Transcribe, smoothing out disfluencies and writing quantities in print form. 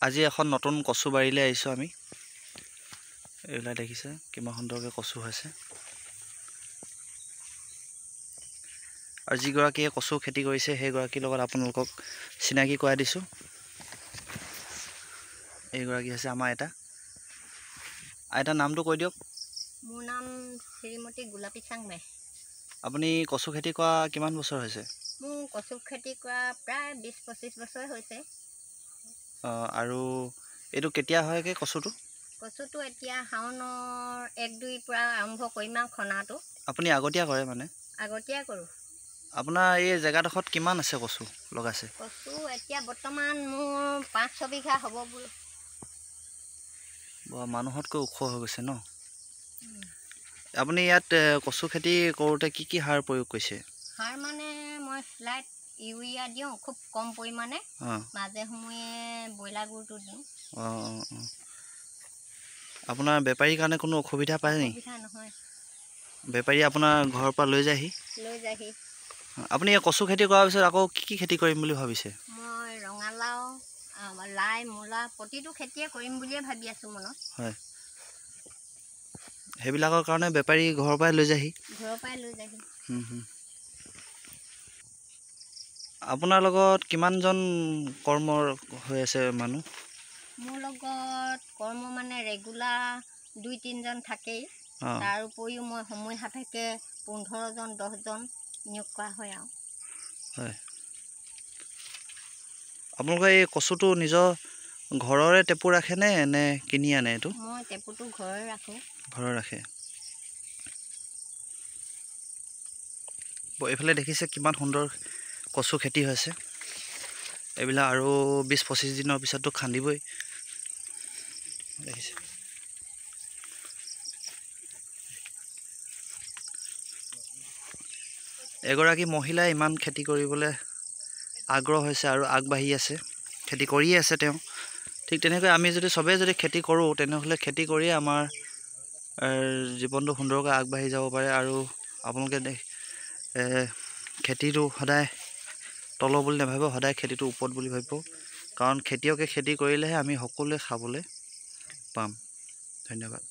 আজি এখন নতুন কচু বাৰীলৈ আহিছোঁ আমি। এইবিলাক দেখিছে কিমান সুন্দৰকৈ কচু হৈছে। আৰু যিগৰাকীয়ে কচু খেতি কৰিছে সেইগৰাকীৰ লগত আপোনালোকক চিনাকি কৰাই দিছোঁ। এইগৰাকী হৈছে আমাৰ আইতা নামটো কৈ দিয়ক। মোৰ নাম শ্ৰীমতী গোলাপী চাংমাই। আপুনি কচু খেতি কৰা কিমান বছৰ হৈছে? মোৰ কচু খেতি কৰা প্ৰায় 20-25 বছৰ হৈছে। আৰু এইটো কেতিয়া হয়গৈ কচুটো? কচুটো এতিয়া শাওনৰ 1-2 পৰা আৰম্ভ কৰিম আৰু খনাটো। আপুনি আগতীয়া কৰে মানে? আগতীয়া কৰোঁ। আপোনাৰ এই জেগাডোখৰত কিমান আছে কচু লগাইছে? কচু এতিয়া বৰ্তমান মোৰ 5-6 বিঘা হ'ব বোলো। মানুহতকৈ ওখ হৈ গৈছে ন? আপুনি ইয়াত কচু খেতি কৰোঁতে কি কি সাৰ প্ৰয়োগ কৰিছে? সাৰ মানে মই স্লাইড ইউৰিয়া দিওঁ খুব কম পৰিমাণে, মাজে সময়ে ব্ৰইলাৰ গুৰটো দিওঁ। আপোনাৰ বেপাৰীৰ কাৰণে কোনো অসুবিধা পায় নেকি? অসুবিধা নহয়। বেপাৰী আপোনাৰ ঘৰৰ পৰা লৈ যায়হি? লৈ যায়হি। আপুনি এই কচু খেতি কৰাৰ পিছত আকৌ কি খেতি কৰিম বুলি ভাবিছে? মই ৰঙালাও, লাই, মূলা প্ৰতিটো খেতিয়ে কৰিম বুলিয়ে ভাবি আছোঁ মনত। হয়, সেইবিলাকৰ কাৰণে বেপাৰী ঘৰৰ পৰাই লৈ যায়হি? ঘৰৰ পৰাই লৈ যায়হি। আপোনাৰ লগত কিমানজন কৰ্মৰ হৈ আছে মানুহ? মোৰ লগত কৰ্ম মানে ৰেগুলাৰ 2-3জন থাকেই। তাৰ উপৰিও মই সময় সাপেক্ষে 15জন 10জন নিয়োগ কৰা হয় আৰু। হয়, আপোনালোকে এই কচুটো নিজৰ ঘৰৰে টেপু ৰাখেনে নে কিনি আনে? এইটো মই টেপুটো ঘৰৰে ৰাখোঁ। ঘৰত ৰাখে। এইফালে দেখিছে কিমান সুন্দৰ কচু খেতি হৈছে। এইবিলাক আৰু 20-25 দিনৰ পিছততো খান্দিবই। দেখিছে এগৰাকী মহিলাই ইমান খেতি কৰিবলৈ আগ্ৰহ হৈছে আৰু আগবাঢ়ি আছে, খেতি কৰিয়ে আছে তেওঁ। ঠিক তেনেকৈ আমি যদি চবেই যদি খেতি কৰোঁ তেনেহ'লে খেতি কৰিয়ে আমাৰ জীৱনটো সুন্দৰকৈ আগবাঢ়ি যাব পাৰে। আৰু আপোনালোকে খেতিটো সদায় তলৰ বুলি নাভাবিব, সদায় খেতিটো ওপৰত বুলি ভাবিব। কাৰণ খেতিয়কে খেতি কৰিলেহে আমি সকলোৱে খাবলৈ পাম। ধন্যবাদ।